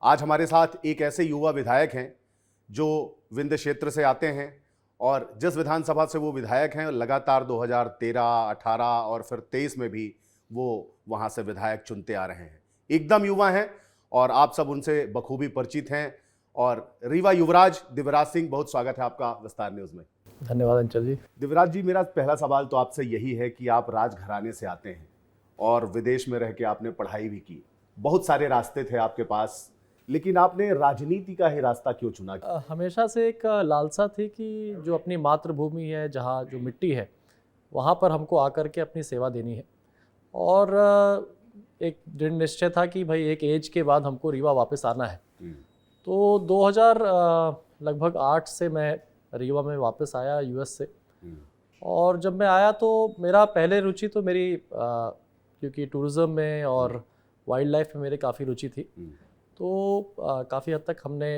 आज हमारे साथ एक ऐसे युवा विधायक हैं जो विंध्य क्षेत्र से आते हैं और जिस विधानसभा से वो विधायक हैं लगातार 2013, 18 और फिर 23 में भी वो वहाँ से विधायक चुनते आ रहे हैं। एकदम युवा हैं और आप सब उनसे बखूबी परिचित हैं। और रीवा युवराज दिव्यराज सिंह, बहुत स्वागत है आपका विस्तार न्यूज़ में। धन्यवाद अंचल जी। दिव्यराज जी, मेरा पहला सवाल तो आपसे यही है कि आप राजघराने से आते हैं और विदेश में रह के आपने पढ़ाई भी की, बहुत सारे रास्ते थे आपके पास, लेकिन आपने राजनीति का ही रास्ता क्यों चुना? हमेशा से एक लालसा थी कि जो अपनी मातृभूमि है, जहाँ जो मिट्टी है, वहाँ पर हमको आकर के अपनी सेवा देनी है। और एक दृढ़ निश्चय था कि भाई एक एज के बाद हमको रीवा वापस आना है। तो 2000 लगभग 8 से मैं रीवा में वापस आया यूएस से। और जब मैं आया तो मेरा पहले रुचि तो मेरी क्योंकि टूरिज़्म में और वाइल्ड लाइफ में मेरी काफ़ी रुचि थी, तो काफ़ी हद तक हमने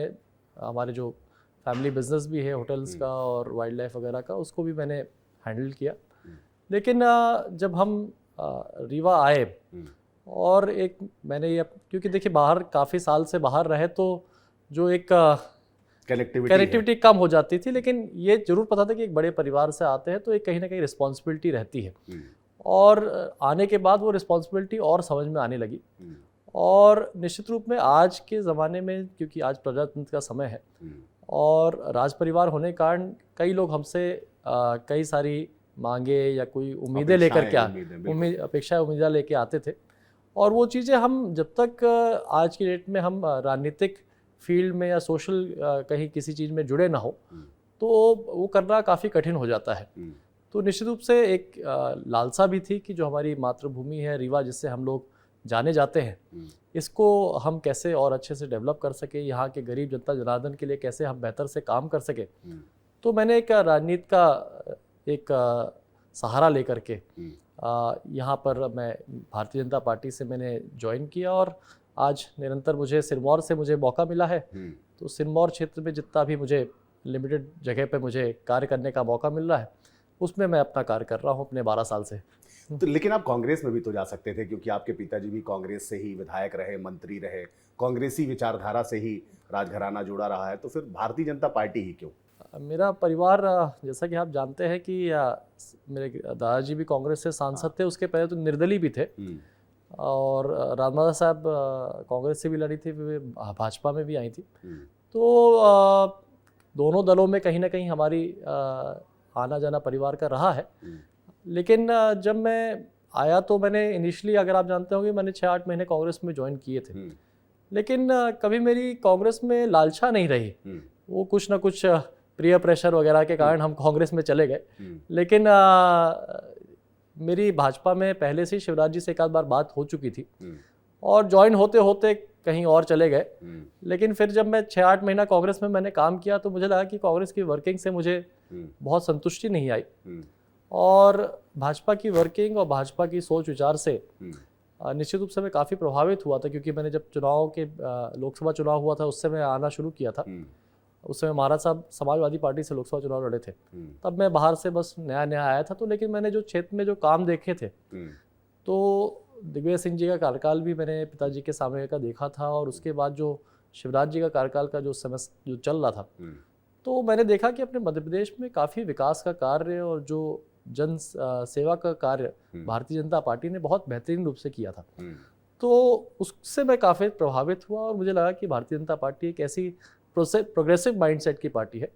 हमारे जो फैमिली बिजनेस भी है होटल्स का और वाइल्ड लाइफ वगैरह का, उसको भी मैंने हैंडल किया। लेकिन जब हम रीवा आए और एक मैंने ये, क्योंकि देखिए बाहर काफ़ी साल से बाहर रहे तो जो एक कनेक्टिविटी कम हो जाती थी, लेकिन ये जरूर पता था कि एक बड़े परिवार से आते हैं तो एक कहीं ना कहीं रिस्पॉन्सिबिलिटी रहती है। और आने के बाद वो रिस्पॉन्सिबिलिटी और समझ में आने लगी। और निश्चित रूप में आज के ज़माने में, क्योंकि आज प्रजातंत्र का समय है और राज परिवार होने के कारण कई लोग हमसे कई सारी मांगे या कोई उम्मीदें लेकर के अपेक्षाएं उम्मीदें लेके आते थे। और वो चीज़ें हम जब तक आज की डेट में हम राजनीतिक फील्ड में या सोशल कहीं किसी चीज़ में जुड़े ना हो तो वो करना काफ़ी कठिन हो जाता है। तो निश्चित रूप से एक लालसा भी थी कि जो हमारी मातृभूमि है रीवा, जिससे हम लोग जाने जाते हैं, इसको हम कैसे और अच्छे से डेवलप कर सके, यहाँ के गरीब जनता जनार्दन के लिए कैसे हम बेहतर से काम कर सके। तो मैंने एक राजनीति का एक सहारा लेकर के यहाँ पर मैं भारतीय जनता पार्टी से मैंने ज्वाइन किया और आज निरंतर मुझे सिरमौर से मुझे मौका मिला है। तो सिरमौर क्षेत्र में जितना भी मुझे लिमिटेड जगह पे मुझे कार्य करने का मौका मिल रहा है, उसमें मैं अपना कार्य कर रहा हूँ अपने 12 साल से। तो लेकिन आप कांग्रेस में भी तो जा सकते थे, क्योंकि आपके पिताजी भी कांग्रेस से ही विधायक रहे, मंत्री रहे, कांग्रेसी विचारधारा से ही राजघराना जुड़ा रहा है, तो फिर भारतीय जनता पार्टी ही क्यों? मेरा परिवार, जैसा कि आप जानते हैं कि मेरे दादाजी भी कांग्रेस से सांसद थे, उसके पहले तो निर्दलीय भी थे। और राजमाता साहब कांग्रेस से भी लड़ी थी, भाजपा में भी आई थी। तो दोनों दलों में कहीं ना कहीं हमारी आना जाना परिवार का रहा है। लेकिन जब मैं आया तो मैंने इनिशियली, अगर आप जानते होंगे, मैंने 6-8 महीने कांग्रेस में ज्वाइन किए थे। लेकिन कभी मेरी कांग्रेस में लालसा नहीं रही। वो कुछ ना कुछ प्रिय प्रेशर वगैरह के कारण हम कांग्रेस में चले गए। लेकिन मेरी भाजपा में पहले से शिवराज जी से एक आध बार बात हो चुकी थी और ज्वाइन होते होते कहीं और चले गए। लेकिन फिर जब मैं 6-8 महीना कांग्रेस में मैंने काम किया तो मुझे लगा कि कांग्रेस की वर्किंग से मुझे बहुत संतुष्टि नहीं आई। और भाजपा की वर्किंग और भाजपा की सोच विचार से निश्चित रूप से मैं काफ़ी प्रभावित हुआ था, क्योंकि मैंने जब चुनाव के लोकसभा चुनाव हुआ था उससे मैं आना शुरू किया था। उस समय महाराज साहब समाजवादी पार्टी से लोकसभा चुनाव लड़े थे, तब मैं बाहर से बस नया नया आया था। तो लेकिन मैंने जो क्षेत्र में जो काम देखे थे, तो दिग्विजय सिंह जी का कार्यकाल भी मैंने पिताजी के सामने का देखा था, और उसके बाद जो शिवराज जी का कार्यकाल का जो समय जो चल रहा था, तो मैंने देखा कि अपने मध्य प्रदेश में काफ़ी विकास का कार्य और जो जन सेवा का कार्य भारतीय जनता पार्टी ने बहुत बेहतरीन रूप से किया था। तो उससे मैं काफ़ी प्रभावित हुआ और मुझे लगा कि भारतीय जनता पार्टी एक ऐसी प्रोग्रेसिव माइंडसेट की पार्टी है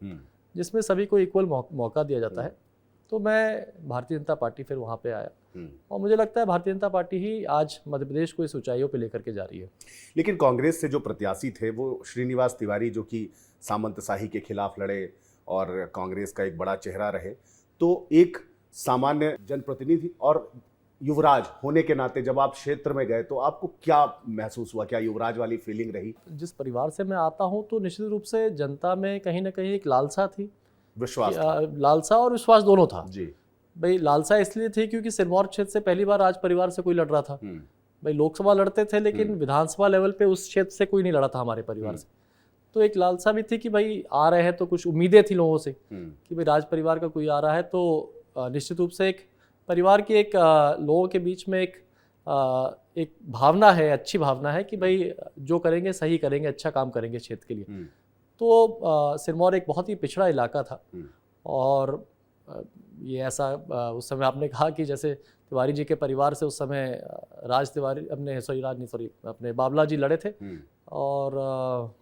जिसमें सभी को इक्वल मौका दिया जाता है। तो मैं भारतीय जनता पार्टी फिर वहाँ पे आया और मुझे लगता है भारतीय जनता पार्टी ही आज मध्य प्रदेश को इस ऊंचाइयों पे लेकर के जा रही है। लेकिन कांग्रेस से जो प्रत्याशी थे वो श्रीनिवास तिवारी, जो कि सामंतशाही के खिलाफ लड़े और कांग्रेस का एक बड़ा चेहरा रहे, तो एक सामान्य जनप्रतिनिधि और युवराज होने के नाते जब आप क्षेत्र में गए तो आपको क्या महसूस हुआ? क्या युवराज वाली फीलिंग रही? जिस परिवार से मैं आता हूँ तो निश्चित रूप से जनता में कहीं ना कहीं एक लालसा थी, विश्वास, लालसा और विश्वास दोनों था जी। भाई लालसा इसलिए थी क्योंकि सिरमौर क्षेत्र से पहली बार राज परिवार से कोई लड़ रहा था। भाई लोकसभा लड़ते थे लेकिन विधानसभा लेवल पे उस क्षेत्र से कोई नहीं लड़ा था हमारे परिवार से। तो एक लालसा भी थी कि भाई आ रहे हैं, तो कुछ उम्मीदें थी लोगों से कि भाई राज परिवार का कोई आ रहा है, तो निश्चित रूप से एक परिवार की एक लोगों के बीच में एक भावना है, अच्छी भावना है कि भाई जो करेंगे सही करेंगे, अच्छा काम करेंगे क्षेत्र के लिए। तो सिरमौर एक बहुत ही पिछड़ा इलाका था और ये ऐसा उस समय आपने कहा कि जैसे तिवारी जी के परिवार से उस समय राज तिवारी अपने बाबला जी लड़े थे और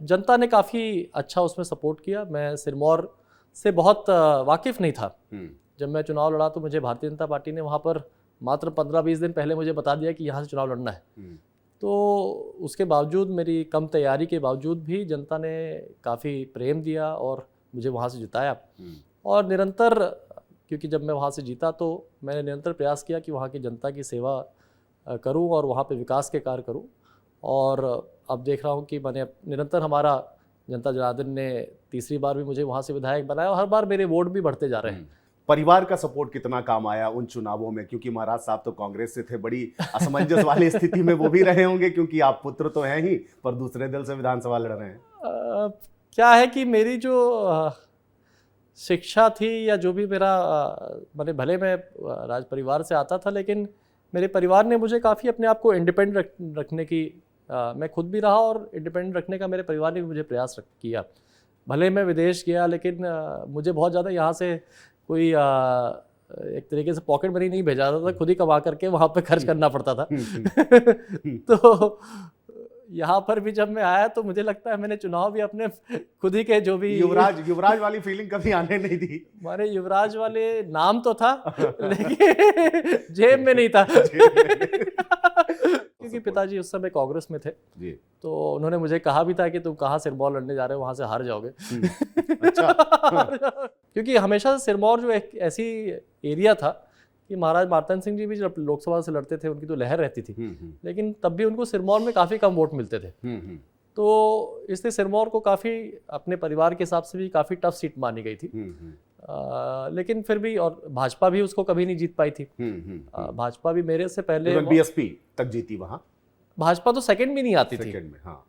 जनता ने काफ़ी अच्छा उसमें सपोर्ट किया। मैं सिरमौर से बहुत वाकिफ़ नहीं था। जब मैं चुनाव लड़ा तो मुझे भारतीय जनता पार्टी ने वहाँ पर मात्र 15-20 दिन पहले मुझे बता दिया कि यहाँ से चुनाव लड़ना है। तो उसके बावजूद, मेरी कम तैयारी के बावजूद भी जनता ने काफ़ी प्रेम दिया और मुझे वहाँ से जिताया। और निरंतर, क्योंकि जब मैं वहाँ से जीता तो मैंने निरंतर प्रयास किया कि वहाँ की जनता की सेवा करूँ और वहाँ पे विकास के कार्य करूँ। और अब देख रहा हूँ कि मैंने निरंतर, हमारा जनता जनार्दन ने तीसरी बार भी मुझे वहाँ से विधायक बनाया और हर बार मेरे वोट भी बढ़ते जा रहे हैं। परिवार का सपोर्ट कितना काम आया उन चुनावों में, क्योंकि महाराज साहब तो कांग्रेस से थे, बड़ी असमंजस वाली स्थिति में वो भी रहे होंगे, क्योंकि आप पुत्र तो हैं ही पर दूसरे दल से विधानसभा लड़ रहे हैं। क्या है कि मेरी जो शिक्षा थी या जो भी मेरा, मैंने भले मैं राज परिवार से आता था, लेकिन मेरे परिवार ने मुझे काफ़ी अपने आप को इंडिपेंडेंट रखने की, मैं खुद भी रहा और इंडिपेंडेंट रखने का मेरे परिवार ने भी मुझे प्रयास किया। भले मैं विदेश गया, लेकिन मुझे बहुत ज़्यादा यहाँ से कोई एक तरीके से पॉकेट मनी नहीं भेजा जाता था, खुद ही कमा करके वहाँ पे खर्च करना पड़ता था। तो यहाँ पर भी जब मैं आया तो मुझे लगता है मैंने चुनाव भी अपने खुद ही के, जो भी युवराज वाली फीलिंग कभी आने नहीं दी। हमारे युवराज वाले नाम तो था लेकिन जेब में नहीं था। क्योंकि पिताजी उस समय कांग्रेस में थे जी। तो उन्होंने मुझे कहा भी था कि तुम कहाँ सिरमौर लड़ने जा रहे हो, वहाँ से हार जाओगे। अच्छा। क्योंकि हमेशा सिरमौर जो एक ऐसी एरिया था कि महाराज मार्तंड सिंह जी भी जब लोकसभा से लड़ते थे उनकी तो लहर रहती थी, लेकिन तब भी उनको सिरमौर में काफ़ी कम वोट मिलते थे। तो इसलिए सिरमौर को काफ़ी, अपने परिवार के हिसाब से भी काफ़ी टफ सीट मानी गई थी। लेकिन फिर भी, और भाजपा भी उसको कभी नहीं जीत पाई थी। भाजपा भी मेरे से पहले बीएसपी तक जीती वहाँ। भाजपा तो सेकंड भी नहीं आती थी।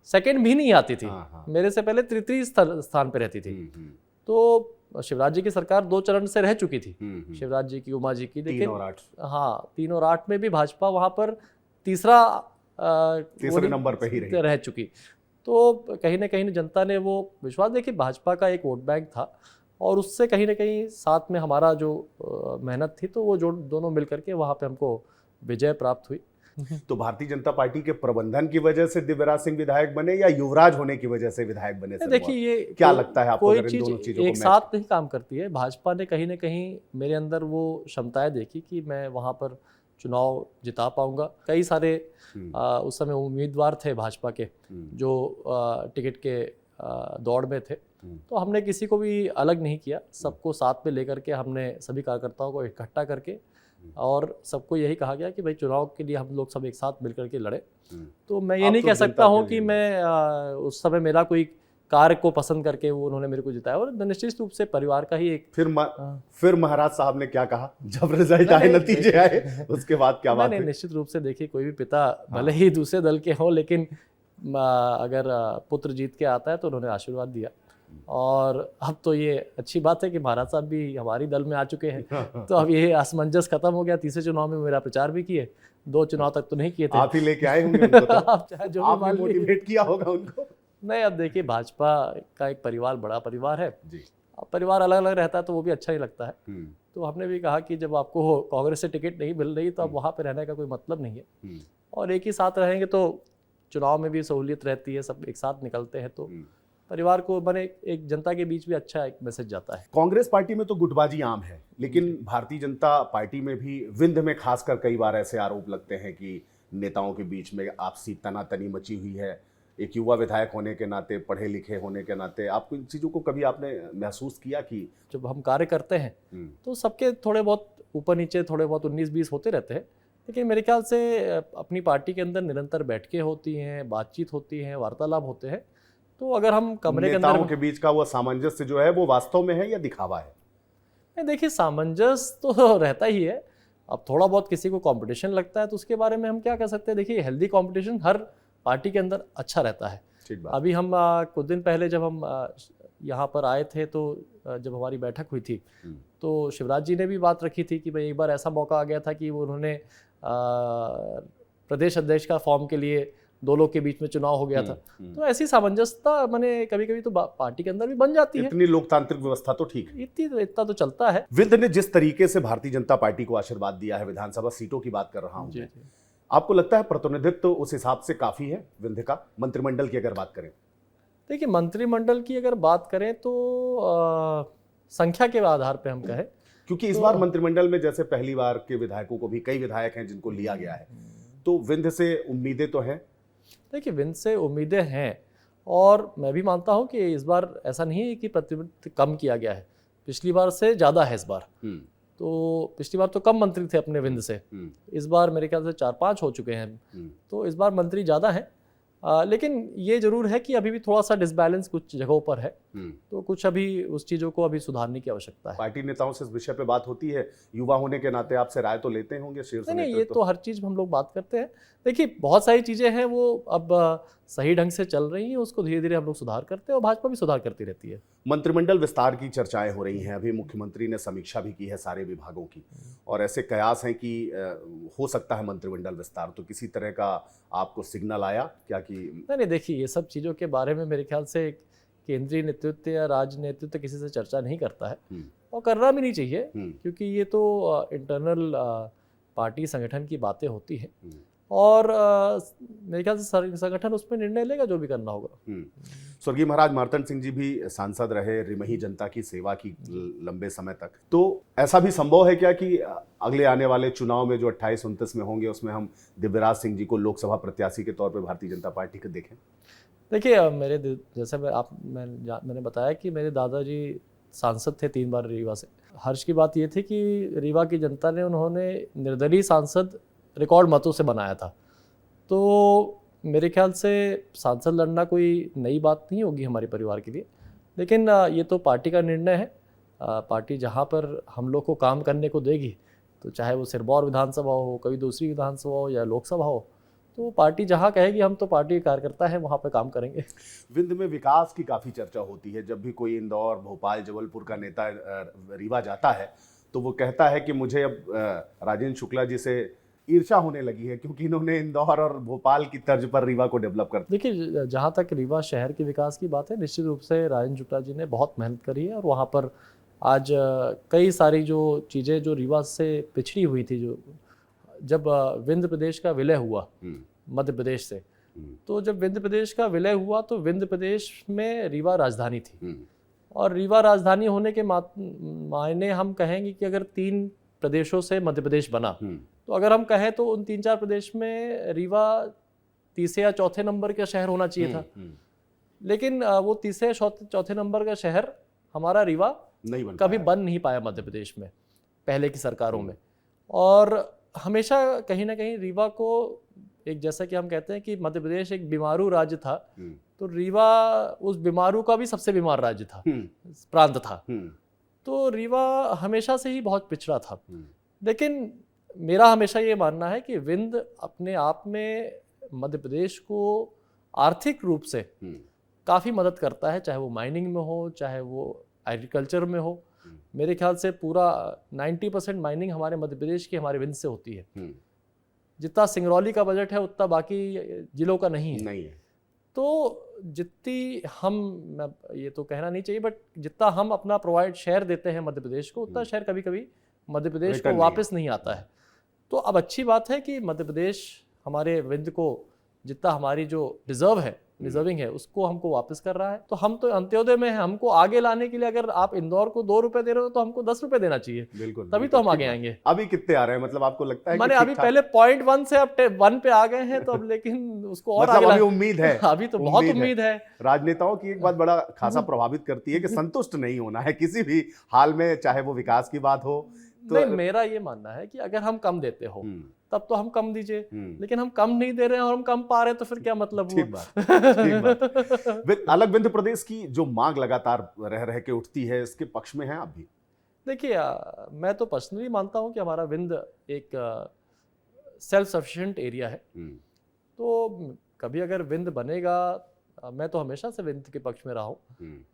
सेकंड भी नहीं आती थी। मेरे से पहले तृतीय स्थान पे रहती थी। तो शिवराज जी की सरकार 2 चरण से रह चुकी थी, शिवराज जी की, उमा जी की, लेकिन 3 और 8 में भी भाजपा वहाँ पर तीसरे नंबर पे ही रह चुकी। तो कहीं ना कहीं जनता ने वो विश्वास, देखिए भाजपा का एक वोट बैंक था और उससे कहीं ना कहीं साथ में हमारा जो मेहनत थी, तो वो जो दोनों मिलकर के वहाँ पे हमको विजय प्राप्त हुई। तो भारतीय जनता पार्टी के प्रबंधन की वजह से दिव्यराज सिंह विधायक बने या युवराज होने की वजह से विधायक बने? देखिए, ये क्या लगता है आपको, कोई इन दोनों चीजों को एक साथ नहीं काम करती है। भाजपा ने कहीं ना कहीं मेरे अंदर वो क्षमताएं देखी कि मैं वहाँ पर चुनाव जिता पाऊंगा। कई सारे उस समय उम्मीदवार थे भाजपा के जो टिकट के दौड़ में थे, तो हमने किसी को भी अलग नहीं किया, सबको साथ में लेकर के हमने सभी कार्यकर्ताओं को इकट्ठा करके, और सबको यही कहा गया कि भाई चुनाव के लिए हम लोग सब एक साथ मिलकर के लड़े। तो मैं ये नहीं कह सकता हूँ कि मैं उस समय मेरा कोई कार्य को पसंद करके वो उन्होंने मेरे को जिताया, और निश्चित रूप से परिवार का ही एक। फिर महाराज साहब ने क्या कहा जब रिजल्ट आए, नतीजे आए, उसके बाद क्या बात? निश्चित रूप से देखिए, कोई भी पिता भले ही दूसरे दल के हो, लेकिन अगर पुत्र जीत के आता है तो उन्होंने आशीर्वाद दिया। और अब तो ये अच्छी बात है कि महाराज साहब भी हमारी दल में आ चुके हैं, तो अब ये असमंजस खत्म हो गया। तीसरे चुनाव में मेरा प्रचार भी किए, 2 चुनाव तक तो नहीं किए थे। आप ही लेके आए होंगे उनको तो। आप चाहे जो आपने मोटिवेट किया होगा उनको। नहीं, अब देखिए, भाजपा का एक परिवार बड़ा परिवार है जी। अब परिवार अलग अलग रहता है तो वो भी अच्छा ही लगता है। तो हमने भी कहा कि जब आपको कांग्रेस से टिकट नहीं मिल रही तो अब वहाँ पे रहने का कोई मतलब नहीं है, और एक ही साथ रहेंगे तो चुनाव में भी सहूलियत रहती है, सब एक साथ निकलते हैं, तो परिवार को बने एक जनता के बीच भी अच्छा एक मैसेज जाता है। कांग्रेस पार्टी में तो गुटबाजी आम है, लेकिन भारतीय जनता पार्टी में भी विंध्य में खासकर कई बार ऐसे आरोप लगते हैं कि नेताओं के बीच में आपसी तनातनी मची हुई है। एक युवा विधायक होने के नाते, पढ़े लिखे होने के नाते, आपको इन चीज़ों को कभी आपने महसूस किया कि जब हम कार्य करते हैं तो सबके थोड़े बहुत ऊपर नीचे, थोड़े बहुत 19-20 होते रहते हैं, लेकिन मेरे ख्याल से अपनी पार्टी के अंदर निरंतर बैठकें होती हैं, बातचीत होती है, वार्तालाप होते हैं। तो अगर हम कमरे के अंदर के बीच का वो सामंजस्य जो है वो वास्तव में है या दिखावा है? नहीं, देखिए, सामंजस्य तो रहता ही है। अब थोड़ा बहुत किसी को कंपटीशन लगता है तो उसके बारे में हम क्या कह सकते हैं। देखिए, हेल्दी कंपटीशन हर पार्टी के अंदर अच्छा रहता है। अभी हम कुछ दिन पहले जब हम यहाँ पर आए थे तो जब हमारी बैठक हुई थी तो शिवराज जी ने भी बात रखी थी कि भाई एक बार ऐसा मौका आ गया था कि वो उन्होंने प्रदेश अध्यक्ष का फॉर्म के लिए 2 लोग के बीच में चुनाव हो गया था। तो ऐसी सामंजस्यता मैंने कभी कभी तो पार्टी के अंदर भी बन जाती है। इतनी लोकतांत्रिक व्यवस्था तो ठीक है, इतना तो चलता है। विंद ने जिस तरीके से भारतीय जनता पार्टी को आशीर्वाद दिया है, विधानसभा सीटों की बात कर रहा हूं मैं, आपको लगता है प्रतिनिधित्व उस हिसाब से काफी है विंध्य का? मंत्रिमंडल की अगर बात करें, देखिए मंत्रिमंडल की अगर बात करें तो संख्या के आधार पे हम कहें, क्योंकि इस बार मंत्रिमंडल में जैसे पहली बार के विधायकों को भी, कई विधायक हैं जिनको लिया गया है, तो विंध्य से उम्मीदें तो हैं। देखिए विंध्य से उम्मीदें हैं, और मैं भी मानता हूं कि इस बार ऐसा नहीं है कि प्रतिनिधित्व कम किया गया है, पिछली बार से ज़्यादा है इस बार। तो पिछली बार तो कम मंत्री थे अपने विंध्य से, इस बार मेरे ख्याल से 4-5 हो चुके हैं, तो इस बार मंत्री ज़्यादा हैं। लेकिन ये जरूर है कि अभी भी थोड़ा सा डिसबैलेंस कुछ जगहों पर है, तो कुछ अभी उस चीज़ों को अभी सुधारने की आवश्यकता है। पार्टी नेताओं से इस विषय पे बात होती है, युवा होने के नाते आपसे राय तो लेते होंगे शीर्ष नहीं, ये तो हर चीज़ हम लोग बात करते हैं। देखिए बहुत सारी चीज़ें हैं वो अब सही ढंग से चल रही हैं, उसको धीरे धीरे हम लोग सुधार करते हैं और भाजपा भी सुधार करती रहती है। मंत्रिमंडल विस्तार की चर्चाएं हो रही हैं, अभी मुख्यमंत्री ने समीक्षा भी की है सारे विभागों की, और ऐसे कयास हैं कि हो सकता है मंत्रिमंडल विस्तार, तो किसी तरह का आपको सिग्नल आया क्या कि? नहीं, देखिए ये सब चीज़ों के बारे में मेरे ख्याल से केंद्रीय नेतृत्व या राज्य नेतृत्व किसी से चर्चा नहीं करता है, और करना भी नहीं चाहिए, क्योंकि ये तो इंटरनल पार्टी संगठन की बातें होती हैं, और मेरे ख्याल से संगठन उसमें निर्णय लेगा जो भी करना होगा। स्वर्गीय महाराज मार्तंड सिंह जी भी सांसद रहे, रिमही जनता की सेवा की लंबे समय तक, तो ऐसा भी संभव है क्या कि अगले आने वाले चुनाव में जो 28-29 में होंगे उसमें हम दिव्यराज सिंह जी को लोकसभा प्रत्याशी के तौर पर भारतीय जनता पार्टी को देखें? देखिए मेरे जैसे मैंने बताया कि मेरे दादाजी सांसद थे 3 बार रीवा से। हर्ष की बात ये थी कि रीवा की जनता ने उन्होंने निर्दलीय सांसद रिकॉर्ड मतों से बनाया था, तो मेरे ख्याल से सांसद लड़ना कोई नई बात नहीं होगी हमारे परिवार के लिए, लेकिन ये तो पार्टी का निर्णय है। पार्टी जहाँ पर हम लोग को काम करने को देगी, तो चाहे वो सिरमौर विधानसभा हो, कभी दूसरी विधानसभा हो या लोकसभा हो, तो पार्टी जहाँ कहेगी हम तो पार्टी के कार्यकर्ता है, वहाँ पे काम करेंगे। विंध्य में विकास की काफ़ी चर्चा होती है, जब भी कोई इंदौर, भोपाल, जबलपुर का नेता रीवा जाता है तो वो कहता है कि मुझे अब राजेंद्र शुक्ला जी से ईर्ष्या होने लगी है, क्योंकि इन्होंने इंदौर और भोपाल की तर्ज पर रीवा को डेवलप कर। देखिए जहाँ तक रीवा शहर के विकास की बात है, निश्चित रूप से राजेंद्र शुक्ला जी ने बहुत मेहनत करी है, और वहाँ पर आज कई सारी जो चीज़ें जो रीवा से पिछड़ी हुई थी, जो जब विंध्य प्रदेश का विलय हुआ मध्य प्रदेश से, तो जब विंध्य प्रदेश का विलय हुआ तो विंध्य प्रदेश में रीवा राजधानी थी, और रीवा राजधानी होने के मायने हम कहेंगे कि अगर 3 प्रदेशों से मध्य प्रदेश बना, तो अगर हम कहें तो उन 3-4 प्रदेश में रीवा तीसरे या चौथे नंबर का शहर होना चाहिए था, लेकिन वो तीसरे चौथे नंबर का शहर हमारा रीवा कभी बन नहीं पाया मध्य प्रदेश में पहले की सरकारों में। और हमेशा कहीं ना कहीं रीवा को एक, जैसा कि हम कहते हैं कि मध्य प्रदेश एक बीमारू राज्य था, तो रीवा उस बीमारू का भी सबसे बीमार राज्य था, प्रांत था, तो रीवा हमेशा से ही बहुत पिछड़ा था। लेकिन मेरा हमेशा ये मानना है कि विंध्य अपने आप में मध्य प्रदेश को आर्थिक रूप से काफ़ी मदद करता है, चाहे वो माइनिंग में हो, चाहे वो एग्रीकल्चर में हो। मेरे ख्याल से पूरा 90% माइनिंग हमारे मध्य प्रदेश की हमारे विंध्य से होती है। जितना सिंगरौली का बजट है उतना बाकी जिलों का नहीं है। तो जितनी हम, ये तो कहना नहीं चाहिए, बट जितना हम अपना प्रोवाइड शेयर देते हैं मध्य प्रदेश को, उतना शेयर कभी कभी मध्य प्रदेश को वापस नहीं आता है। तो अब अच्छी बात है कि मध्य प्रदेश हमारे विंध्य को जितना हमारी जो डिजर्विंग है उसको हमको वापस कर रहा है। तो हम तो अंत्योदय में हैं, हमको आगे लाने के लिए अगर आप इंदौर को 2 रुपए दे रहे हो तो हमको 10 रुपए देना चाहिए, बिल्कुल, तभी तो हम आगे आएंगे। अभी कितने आ रहे हैं, मतलब आपको लगता है? मैंने अभी पहले 0.1 से अब 1 पे आ गए हैं, तो अब लेकिन उसको और मतलब अभी उम्मीद है। अभी तो बहुत उम्मीद है। राजनेताओं की एक बात बड़ा खासा प्रभावित करती है कि संतुष्ट नहीं होना है किसी भी हाल में, चाहे वो विकास की बात हो। तो नहीं, मेरा ये मानना है कि अगर हम कम देते हो तब तो हम कम दीजिए, लेकिन हम कम नहीं दे रहे हैं और हम कम पा रहे हैं, तो फिर क्या मतलब हुआ? ठीक बात। अलग विंध्य प्रदेश की जो मांग लगातार रह के उठती है, इसके पक्ष में है आप भी? देखिए मैं तो पर्सनली मानता हूं कि हमारा विंध्य एक सेल्फ सफिशिएंट एरिया है, तो कभी अगर विंध्य बनेगा मैं तो हमेशा से विंद के पक्ष में रहा हूँ,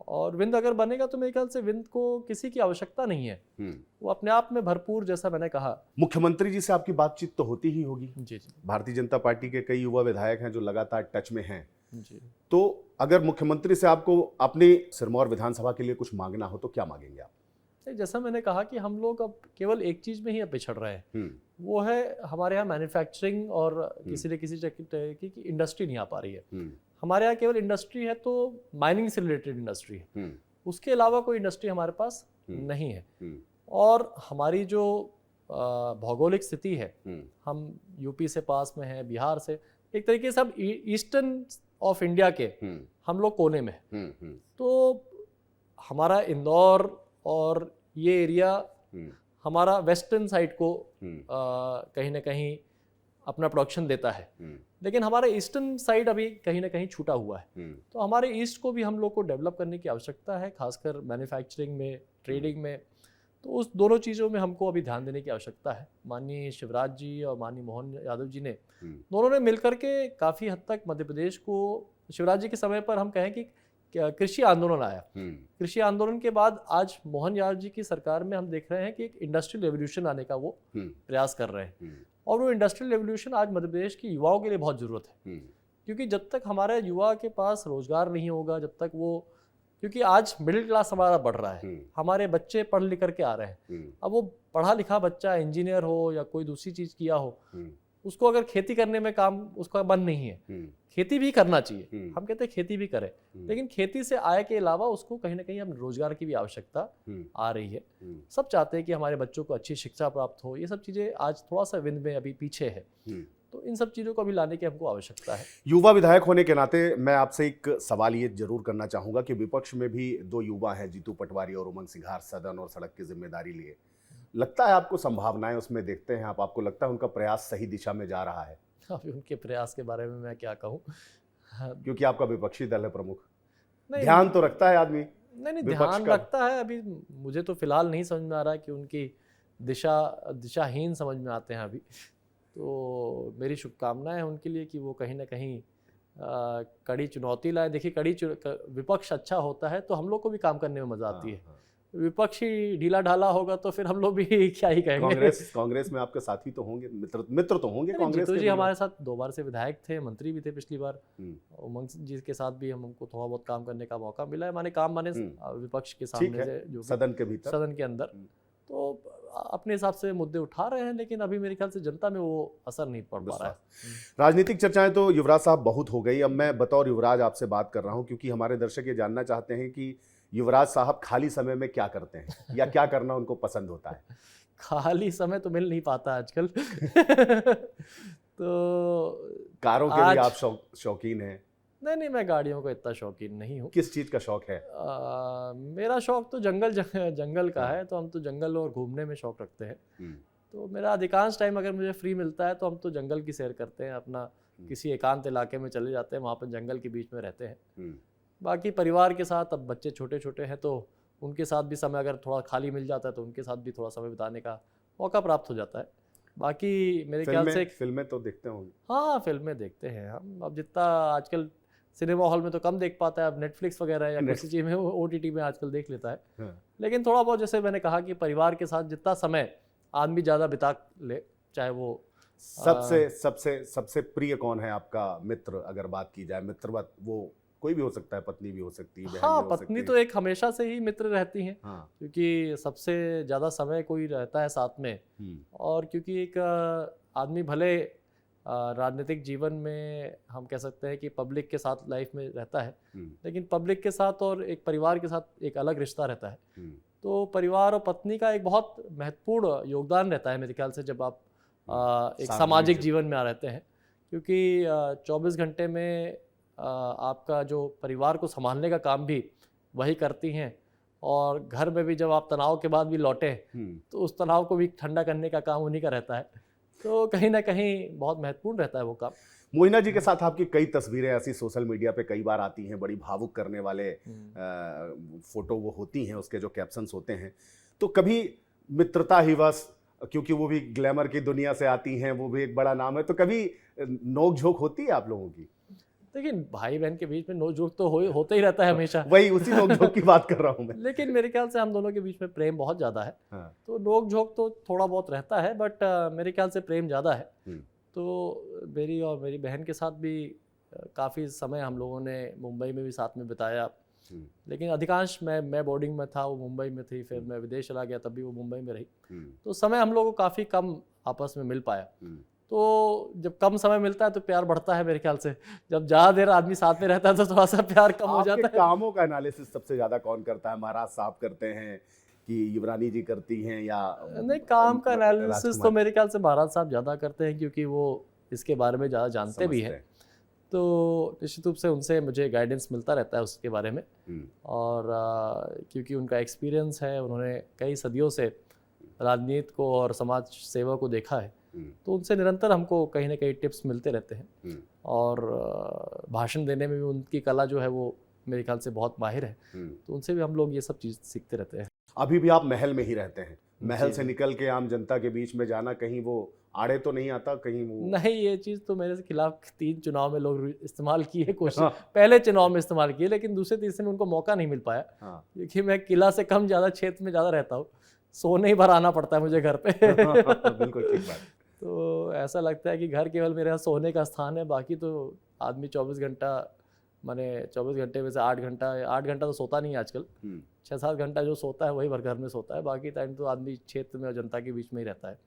और विंद अगर बनेगा तो मेरे ख्याल से विंद को किसी की आवश्यकता नहीं है, वो अपने आप में भरपूर, जैसा मैंने कहा। मुख्यमंत्री जी से आपकी बातचीत तो होती ही होगी। जी जी भारतीय जनता पार्टी के कई युवा विधायक हैं जो लगातार टच में हैं, जी। तो अगर मुख्यमंत्री से आपको अपनी सिरमौर विधानसभा के लिए कुछ मांगना हो तो क्या मांगेंगे आप? जैसा मैंने कहा कि हम लोग अब केवल एक चीज़ में ही अब पिछड़ रहे हैं, वो है हमारे यहाँ मैन्युफैक्चरिंग और किसी न किसी तरह की इंडस्ट्री नहीं आ पा रही है। हमारे यहाँ केवल इंडस्ट्री है तो माइनिंग से रिलेटेड इंडस्ट्री है, उसके अलावा कोई इंडस्ट्री हमारे पास नहीं है। और हमारी जो भौगोलिक स्थिति है, हम यूपी से पास में हैं, बिहार से, एक तरीके से हम ईस्टर्न ऑफ इंडिया के हम लोग कोने में हैं। तो हमारा इंदौर और ये एरिया हमारा वेस्टर्न साइड को कहीं ना कहीं अपना प्रोडक्शन देता है, लेकिन हमारा ईस्टर्न साइड अभी कहीं ना कहीं छूटा हुआ है। तो हमारे ईस्ट को भी हम लोग को डेवलप करने की आवश्यकता है, खासकर मैन्युफैक्चरिंग में, ट्रेडिंग में। तो उस दोनों चीज़ों में हमको अभी ध्यान देने की आवश्यकता है। माननीय शिवराज जी और माननीय मोहन यादव जी ने, दोनों ने मिलकर के काफ़ी हद तक मध्य प्रदेश को, शिवराज जी के समय पर हम कहें कि कृषि आंदोलन आया, कृषि आंदोलन के बाद आज मोहन यादव जी की सरकार में हम देख रहे हैं कि एक इंडस्ट्रियल रेवोल्यूशन आने का वो प्रयास कर रहे हैं। और वो इंडस्ट्रियल रेवोल्यूशन आज मध्य प्रदेश की युवाओं के लिए बहुत ज़रूरत है, क्योंकि जब तक हमारे युवा के पास रोजगार नहीं होगा, जब तक वो, क्योंकि आज मिडिल क्लास हमारा बढ़ रहा है, हमारे बच्चे पढ़ लिख करके आ रहे हैं। अब वो पढ़ा लिखा बच्चा इंजीनियर हो या कोई दूसरी चीज़ किया हो, उसको अगर खेती करने में काम उसका मन नहीं है, खेती भी करना चाहिए, हम कहते हैं खेती भी करें, लेकिन खेती से आय के अलावा उसको कहीं ना कहीं हम रोजगार की भी आवश्यकता आ रही है। सब चाहते हैं कि हमारे बच्चों को अच्छी शिक्षा प्राप्त हो, ये सब चीज़ें आज थोड़ा सा विंद में अभी पीछे है, तो इन सब चीज़ों को अभी लाने की हमको आवश्यकता है। युवा विधायक होने के नाते मैं आपसे एक सवाल ये जरूर करना चाहूँगा कि विपक्ष में भी दो युवा हैं, जीतू पटवारी और उमंग सिंघार, सदन और सड़क की जिम्मेदारी लिए। लगता है आपको संभावनाएं उसमें देखते हैं आप, आपको लगता है उनका प्रयास सही दिशा में जा रहा है? अभी उनके प्रयास के बारे में मैं क्या कहूँ, क्योंकि आपका विपक्षी दल है प्रमुख, ध्यान तो रखता है आदमी। नहीं, ध्यान रखता है। अभी मुझे तो फिलहाल नहीं समझ में आ रहा है कि उनकी दिशाहीन समझ में आते हैं अभी। तो मेरी शुभकामनाएं हैं उनके लिए कि वो कहीं ना कहीं कड़ी चुनौती लाए। देखिए, विपक्ष अच्छा होता है तो हम लोग को भी काम करने में मजा आती है। विपक्ष ही ढीला ढाला होगा तो फिर हम लोग भी क्या ही कहेंगे। कांग्रेस में आपके साथी तो होंगे, मित्र तो होंगे कांग्रेस के। जी हमारे साथ 2 बार से विधायक थे, मंत्री भी थे पिछली बार। उमंग जी के साथ भी हमको थोड़ा बहुत काम करने का मौका मिला है, माने विपक्ष के सामने से, जो सदन के भीतर, सदन के अंदर। तो अपने हिसाब से मुद्दे उठा रहे हैं, लेकिन अभी मेरे ख्याल से जनता में वो असर नहीं पड़ पा रहा है। राजनीतिक चर्चाएं तो युवराज साहब बहुत हो गई। अब मैं बतौर युवराज आपसे बात कर रहा हूं, क्योंकि हमारे दर्शक ये जानना चाहते हैं कि युवराज साहब खाली समय में क्या करते हैं या क्या करना उनको पसंद होता है? खाली समय तो मिल नहीं पाता आजकल। तो कारों के भी आप शौकीन हैं? नहीं, मैं गाड़ियों का इतना शौकीन नहीं हूँ। किस चीज़ का शौक है? मेरा शौक तो जंगल का है, तो हम तो जंगल और घूमने में शौक रखते हैं। तो मेरा अधिकांश टाइम अगर मुझे फ्री मिलता है तो हम तो जंगल की सैर करते हैं, अपना किसी एकांत इलाके में चले जाते हैं, वहाँ पर जंगल के बीच में रहते हैं। बाकी परिवार के साथ, अब बच्चे छोटे छोटे हैं तो उनके साथ भी समय अगर थोड़ा खाली मिल जाता है तो उनके साथ भी थोड़ा समय बिताने का मौका प्राप्त हो जाता है। बाकी मेरे ख्याल से फिल्में तो देखते होंगे? हाँ, फिल्में देखते हैं हम। अब जितना आजकल सिनेमा हॉल में तो कम देख पाता है, अब नेटफ्लिक्स वगैरह या किसी चीज़ में OTT में आजकल देख लेता है। लेकिन थोड़ा बहुत, जैसे मैंने कहा कि परिवार के साथ जितना समय आदमी ज़्यादा बिता ले, चाहे वो सबसे प्रिय कौन है आपका मित्र? अगर बात की जाए मित्र, वो कोई भी हो सकता है, पत्नी भी हो सकती है, हाँ, पत्नी तो एक हमेशा से ही मित्र रहती हैं। क्योंकि सबसे ज़्यादा समय कोई रहता है साथ में, और क्योंकि एक आदमी भले राजनीतिक जीवन में हम कह सकते हैं कि पब्लिक के साथ लाइफ में रहता है, लेकिन पब्लिक के साथ और एक परिवार के साथ एक अलग रिश्ता रहता है। तो परिवार और पत्नी का एक बहुत महत्वपूर्ण योगदान रहता है मेरे ख्याल से, जब आप एक सामाजिक जीवन में आ रहते हैं। क्योंकि 24 घंटे में आपका जो परिवार को संभालने का काम भी वही करती हैं, और घर में भी जब आप तनाव के बाद भी लौटे तो उस तनाव को भी ठंडा करने का काम उन्हीं का रहता है। तो कहीं ना कहीं बहुत महत्वपूर्ण रहता है वो काम। मोइना जी के साथ आपकी कई तस्वीरें ऐसी सोशल मीडिया पे कई बार आती हैं, बड़ी भावुक करने वाले फोटो वो होती हैं, उसके जो कैप्शंस होते हैं। तो कभी मित्रता ही बस, क्योंकि वो भी ग्लैमर की दुनिया से आती हैं, वो भी एक बड़ा नाम है, तो कभी नोक झोंक होती है आप लोगों की? लेकिन भाई बहन के बीच में नोक झोंक तो होता ही रहता है हमेशा। वही उसी नोक झोंक की बात कर रहा हूँ मैं। लेकिन मेरे ख्याल से हम दोनों के बीच में प्रेम बहुत ज़्यादा है। हाँ। तो नोक झोंक तो थोड़ा बहुत रहता है, बट मेरे ख्याल से प्रेम ज़्यादा है। तो मेरी और मेरी बहन के साथ भी काफ़ी समय हम लोगों ने मुंबई में भी साथ में बिताया। लेकिन अधिकांश मैं बोर्डिंग में था, वो मुंबई में थी, फिर मैं विदेश चला गया तब भी वो मुंबई में रही। तो समय हम लोगों को काफ़ी कम आपस में मिल पाया। तो जब कम समय मिलता है तो प्यार बढ़ता है मेरे ख्याल से। जब ज़्यादा देर आदमी साथ में रहता है तो थोड़ा सा प्यार कम हो जाता है। कामों का एनालिसिस सबसे ज़्यादा कौन करता है? महाराज साहब करते हैं कि युवरानी जी करती हैं, या नहीं, काम का एनालिसिस तो मेरे ख्याल से महाराज साहब ज़्यादा करते हैं, क्योंकि वो इसके बारे में ज़्यादा जानते भी हैं। तो निश्चित रूप से उनसे मुझे गाइडेंस मिलता रहता है उसके बारे में। और क्योंकि उनका एक्सपीरियंस है, उन्होंने कई सदियों से राजनीति को और समाज सेवा को देखा है, तो उनसे निरंतर हमको कहीं ना कहीं टिप्स मिलते रहते हैं। और भाषण देने में भी उनकी कला जो है वो मेरे ख्याल से बहुत माहिर है। तो उनसे भी हम लोग ये सब चीज़ सीखते रहते हैं। अभी भी आप महल में ही रहते हैं? महल से निकल के आम जनता के बीच में जाना कहीं वो आड़े तो नहीं आता कहीं? वो नहीं, ये चीज़ तो मेरे खिलाफ 3 चुनाव में लोग इस्तेमाल किए, कोशिश पहले चुनाव में इस्तेमाल किए, लेकिन दूसरे तीसरे में उनको मौका नहीं मिल पाया। क्योंकि मैं किला से कम ज़्यादा क्षेत्र में ज़्यादा रहता हूँ, सोने ही भर आना पड़ता है मुझे घर पे। बिल्कुल ठीक बात। तो ऐसा लगता है कि घर केवल मेरे यहाँ सोने का स्थान है, बाकी तो आदमी 24 घंटा, माने 24 घंटे में से 8 घंटा तो सोता नहीं है आजकल। 6-7 घंटा जो सोता है वही भर घर में सोता है, बाकी टाइम तो आदमी क्षेत्र में और जनता के बीच में ही रहता है।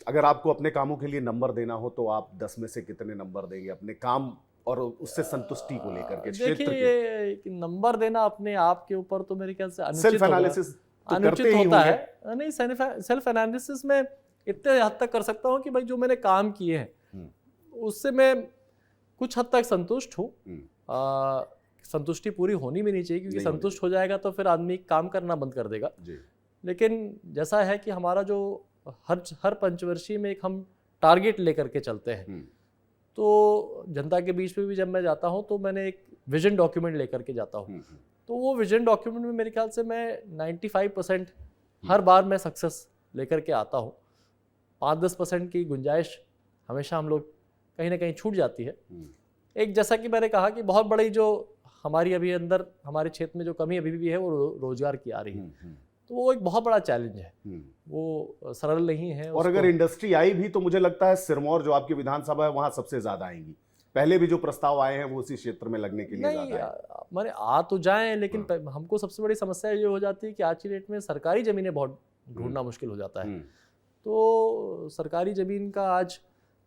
अगर आपको अपने कामों के लिए नंबर देना हो तो आप 10 में से कितने नंबर देंगे अपने काम और उससे संतुष्टि को लेकर के? देखिए, ये नंबर देना अपने आप के ऊपर तो मेरे ख्याल से सेल्फ एनालिसिस अनुचित होता है। नहीं, सेल्फ एनालिसिस में इतने हद तक कर सकता हूँ कि भाई जो मैंने काम किए हैं उससे मैं कुछ हद तक संतुष्ट हूँ। संतुष्टि पूरी होनी भी नहीं चाहिए, क्योंकि संतुष्ट हो जाएगा तो फिर आदमी काम करना बंद कर देगा। लेकिन जैसा है कि हमारा जो हर पंचवर्षीय में एक हम टारगेट लेकर के चलते हैं, तो जनता के बीच में भी जब मैं जाता हूँ तो मैंने एक विजन डॉक्यूमेंट लेकर के जाता हूँ। तो वो विजन डॉक्यूमेंट में मेरे ख्याल से मैं 95% हर बार मैं सक्सेस लेकर के आता हूँ। 5-10% की गुंजाइश हमेशा हम लोग कहीं ना कहीं छूट जाती है। एक जैसा कि मैंने कहा कि बहुत बड़ी जो हमारी अभी अंदर हमारे क्षेत्र में जो कमी अभी भी है वो रोजगार की आ रही है। तो वो एक बहुत बड़ा चैलेंज है, वो सरल नहीं है। और अगर इंडस्ट्री आई भी तो मुझे लगता है सिरमौर जो आपकी विधानसभा है वहाँ सबसे ज़्यादा आएंगी। पहले भी जो प्रस्ताव आए हैं वो उसी क्षेत्र में लगने के लिए ज़्यादा है। माने आ तो जाएं, लेकिन हमको सबसे बड़ी समस्या ये हो जाती है कि आज की डेट में सरकारी ज़मीनें बहुत ढूंढना मुश्किल हो जाता है। तो सरकारी ज़मीन का आज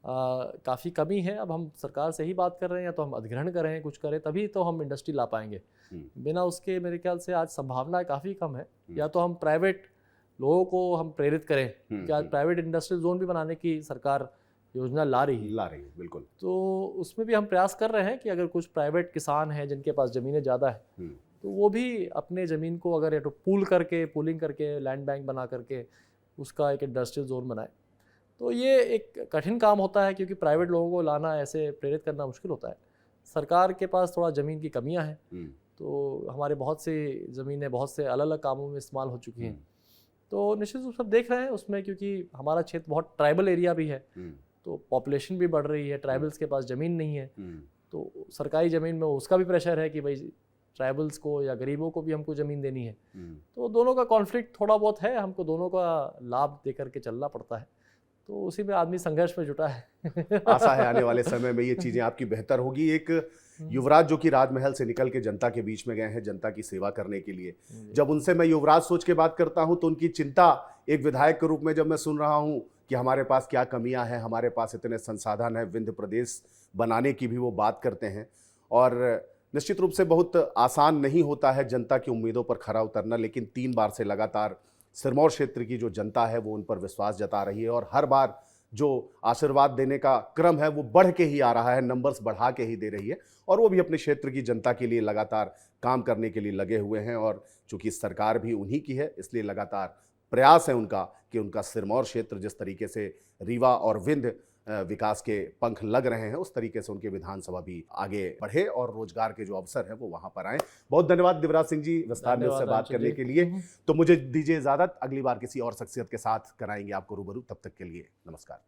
काफ़ी कमी है। अब हम सरकार से ही बात कर रहे हैं, या तो हम अधिग्रहण करें, कुछ करें, तभी तो हम इंडस्ट्री ला पाएंगे। बिना उसके मेरे ख्याल से आज संभावना काफ़ी कम है। या तो हम प्राइवेट लोगों को हम प्रेरित करें कि आज प्राइवेट इंडस्ट्रियल जोन भी बनाने की सरकार योजना ला रही है। बिल्कुल। तो उसमें भी हम प्रयास कर रहे हैं कि अगर कुछ प्राइवेट किसान हैं जिनके पास ज़मीनें ज़्यादा है तो वो भी अपने ज़मीन को अगर या तो पूलिंग करके लैंड बैंक बना करके उसका एक इंडस्ट्रियल जोन बनाए। तो ये एक कठिन काम होता है, क्योंकि प्राइवेट लोगों को लाना, ऐसे प्रेरित करना मुश्किल होता है। सरकार के पास थोड़ा ज़मीन की कमियां हैं, तो हमारे बहुत सी ज़मीनें बहुत से अलग अलग कामों में इस्तेमाल हो चुकी हैं। तो निश्चित रूप से देख रहे हैं उसमें, क्योंकि हमारा क्षेत्र बहुत ट्राइबल एरिया भी है, तो पॉपुलेशन भी बढ़ रही है, ट्राइबल्स के पास ज़मीन नहीं है, तो सरकारी ज़मीन में उसका भी प्रेशर है कि भाई ट्राइबल्स को या गरीबों को भी हमको ज़मीन देनी है। तो दोनों का कॉन्फ्लिक्ट थोड़ा बहुत है, हमको दोनों का लाभ दे करके चलना पड़ता है। तो उसी में आदमी संघर्ष में जुटा है। आशा है आने वाले समय में ये चीज़ें आपकी बेहतर होगी। एक युवराज जो कि राजमहल से निकल के जनता के बीच में गए हैं जनता की सेवा करने के लिए, जब उनसे मैं युवराज सोच के बात करता हूं तो उनकी चिंता एक विधायक के रूप में जब मैं सुन रहा हूं कि हमारे पास क्या कमियां हैं, हमारे पास इतने संसाधन हैं, विंध्य प्रदेश बनाने की भी वो बात करते हैं। और निश्चित रूप से बहुत आसान नहीं होता है जनता की उम्मीदों पर खरा उतरना, लेकिन 3 बार से लगातार सिरमौर क्षेत्र की जो जनता है वो उन पर विश्वास जता रही है, और हर बार जो आशीर्वाद देने का क्रम है वो बढ़ के ही आ रहा है, नंबर्स बढ़ा के ही दे रही है, और वो भी अपने क्षेत्र की जनता के लिए लगातार काम करने के लिए लगे हुए हैं। और चूंकि सरकार भी उन्हीं की है, इसलिए लगातार प्रयास है उनका कि उनका सिरमौर क्षेत्र जिस तरीके से रीवा और विंध्य विकास के पंख लग रहे हैं, उस तरीके से उनके विधानसभा भी आगे बढ़े और रोजगार के जो अवसर हैं वो वहां पर आए। बहुत धन्यवाद दिव्यराज सिंह जी विस्तार में उससे बात करने के लिए। तो मुझे दीजिए इजाजत, अगली बार किसी और शख्सियत के साथ कराएंगे आपको रूबरू। तब तक के लिए नमस्कार।